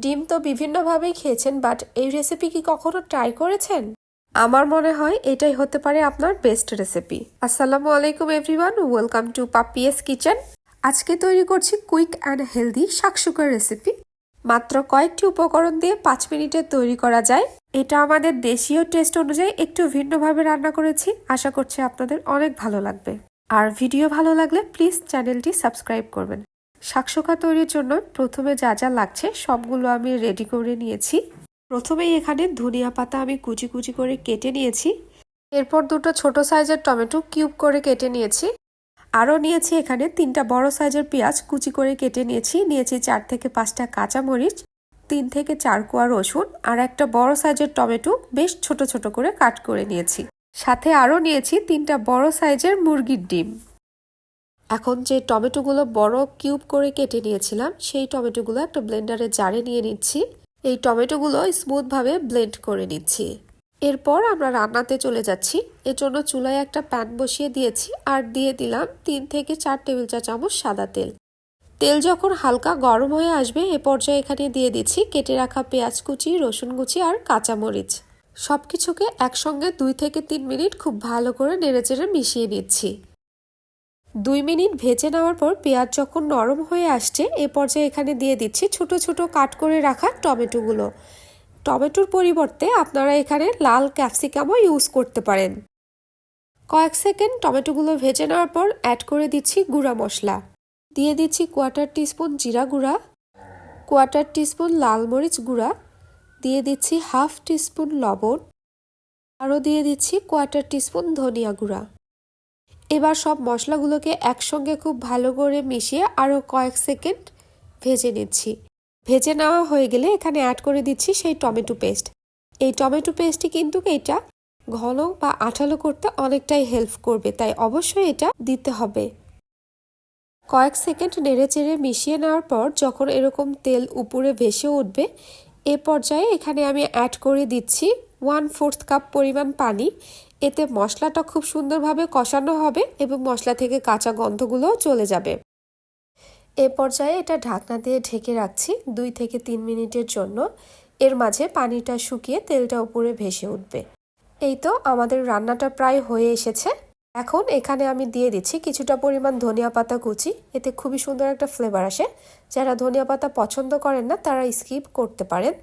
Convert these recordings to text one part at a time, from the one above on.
ডিম তো বিভিন্নভাবেই খেয়েছেন, বাট এই রেসিপি কি কখনো ট্রাই করেছেন? আমার মনে হয় এটাই হতে পারে আপনার বেস্ট রেসিপি। আসসালামু আলাইকুম everyone, welcome to Papiya's kitchen. আজকে তৈরি করছি কুইক অ্যান্ড হেলদি শাকসুকার রেসিপি। মাত্র কয়েকটি উপকরণ দিয়ে 5 মিনিটে তৈরি করা যায়। এটা আমাদের দেশীয় টেস্ট অনুযায়ী একটু ভিন্নভাবে রান্না করেছি। আশা করছি আপনাদের অনেক ভালো লাগবে। আর ভিডিও ভালো লাগলে প্লিজ চ্যানেলটি সাবস্ক্রাইব করবেন। শাকসুকা তৈরির জন্য প্রথমে যা যা লাগছে সবগুলো আমি রেডি করে নিয়েছি। প্রথমেই এখানে ধনিয়া পাতা আমি কুচি কুচি করে কেটে নিয়েছি। এরপর দুটো ছোট সাইজের টমেটো কিউব করে কেটে নিয়েছি। আরও নিয়েছি এখানে 3টা বড় সাইজের পেঁয়াজ কুচি করে কেটে নিয়েছি। 4 থেকে 5টা কাঁচামরিচ, 3 থেকে 4 কোয়া রসুন আর একটা বড় সাইজের টমেটো বেশ ছোট ছোট করে কাট করে নিয়েছি। সাথে আরও নিয়েছি 3টা বড় সাইজের মুরগির ডিম। এখন যে টমেটোগুলো বড় কিউব করে কেটে নিয়েছিলাম সেই টমেটোগুলো একটা ব্লেন্ডারে জারে নিয়ে নিচ্ছি। এই টমেটোগুলো স্মুথভাবে ব্লেন্ড করে নিচ্ছি। এরপর আমরা রান্নাতে চলে যাচ্ছি। এর জন্য চুলায় একটা প্যান বসিয়ে দিয়েছি আর দিয়ে দিলাম 3 থেকে 4 টেবিল চা চামচ সাদা তেল। তেল যখন হালকা গরম হয়ে আসবে এ পর্যায়ে এখানে দিয়ে দিচ্ছি কেটে রাখা পেঁয়াজ কুচি, রসুন কুচি আর কাঁচামরিচ। সবকিছুকে একসঙ্গে 2 থেকে 3 মিনিট খুব ভালো করে নেড়েচেড়ে মিশিয়ে নিচ্ছি। 2 মিনিট ভেজে নেওয়ার পর পেঁয়াজ যখন নরম হয়ে আসছে এ পর্যায়ে এখানে দিয়ে দিচ্ছি ছোট ছোট কাট করে রাখা টমেটোগুলো। টমেটোর পরিবর্তে আপনারা এখানে লাল ক্যাপসিকামও ইউজ করতে পারেন। কয়েক সেকেন্ড টমেটোগুলো ভেজে নেওয়ার পর অ্যাড করে দিচ্ছি গুঁড়া মশলা। দিয়ে দিচ্ছি 1/4 টিস্পুন জিরা গুঁড়া, 1/4 টিস্পুন লাল মরিচ গুঁড়া, দিয়ে দিচ্ছি 1/2 টিস্পুন লবণ, আরও দিয়ে দিচ্ছি 1/4 টিস্পুন ধনিয়া গুঁড়া। এবার সব মশলাগুলোকে একসঙ্গে খুব ভালো করে মিশিয়ে আরও কয়েক সেকেন্ড ভেজে নিচ্ছি। ভেজে নেওয়া হয়ে গেলে এখানে অ্যাড করে দিচ্ছি সেই টমেটো পেস্ট। এই টমেটো পেস্টটি কিন্তু এটা ঘন বা আঠালো করতে অনেকটাই হেল্প করবে, তাই অবশ্যই এটা দিতে হবে। কয়েক সেকেন্ড নেড়েচেড়ে মিশিয়ে নেওয়ার পর যখন এরকম তেল উপরে ভেসে উঠবে এ পর্যায়ে এখানে আমি অ্যাড করে দিচ্ছি 1/4 কাপ পরিমাণ পানি। এতে মশলাটা খুব সুন্দরভাবে কষানো হবে এবং মশলা থেকে কাঁচা গন্ধগুলোও চলে যাবে। এ পর্যায়ে এটা ঢাকনা দিয়ে ঢেকে রাখছি 2 থেকে 3 মিনিটের জন্য। এর মাঝে পানিটা শুকিয়ে তেলটা উপরে ভেসে উঠবে। এই তো আমাদের রান্নাটা প্রায় হয়ে এসেছে। এখন এখানে আমি দিয়ে দিচ্ছি কিছুটা পরিমাণ ধনিয়া পাতা কুচি। এতে খুবই সুন্দর একটা ফ্লেভার আসে। যারা ধনিয়া পাতা পছন্দ করেন না তারা স্কিপ করতে পারেন।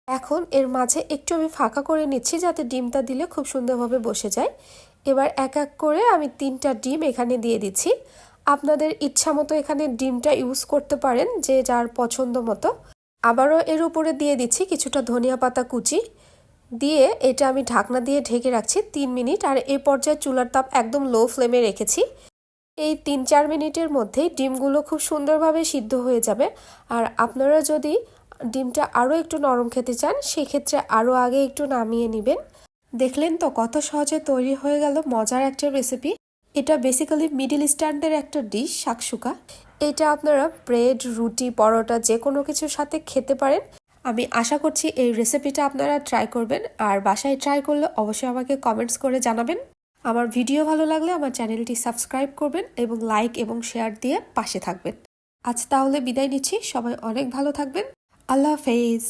এখন এর মাঝে একটু আমি ফাঁকা করে নিচ্ছি যাতে ডিমটা দিলে খুব সুন্দরভাবে বসে যায়। এবার এক এক করে আমি 3টা ডিম এখানে দিয়ে দিচ্ছি। আপনাদের ইচ্ছা মতো এখানে ডিমটা ইউজ করতে পারেন, যে যার পছন্দ মতো। আবারও এর উপরে দিয়ে দিচ্ছি কিছুটা ধনিয়া পাতা কুচি। দিয়ে এটা আমি ঢাকনা দিয়ে ঢেকে রাখছি 3 মিনিট। আর এই পর্যায়ে চুলার তাপ একদম লো ফ্লেমে রেখেছি। এই 3-4 মিনিটের মধ্যেই ডিমগুলো খুব সুন্দরভাবে সিদ্ধ হয়ে যাবে। আর আপনারা যদি ডিমটা আরও একটু নরম খেতে চান সেক্ষেত্রে আরও আগে একটু নামিয়ে নেবেন। দেখলেন তো কত সহজে তৈরি হয়ে গেল মজার একটা রেসিপি। এটা বেসিক্যালি মিডল ইস্টার্নদের একটা ডিশ শাকসুকা। এটা আপনারা ব্রেড, রুটি, পরোটা যে কোনো কিছুর সাথে খেতে পারেন। আমি আশা করছি এই রেসিপিটা আপনারা ট্রাই করবেন, আর বাসায় ট্রাই করলে অবশ্যই আমাকে কমেন্টস করে জানাবেন। আমার ভিডিও ভালো লাগলে আমার চ্যানেলটি সাবস্ক্রাইব করবেন এবং লাইক এবং শেয়ার দিয়ে পাশে থাকবেন। আজ তাহলে বিদায় নিচ্ছি। সবাই অনেক ভালো থাকবেন। আল্লাহ হাফেজ।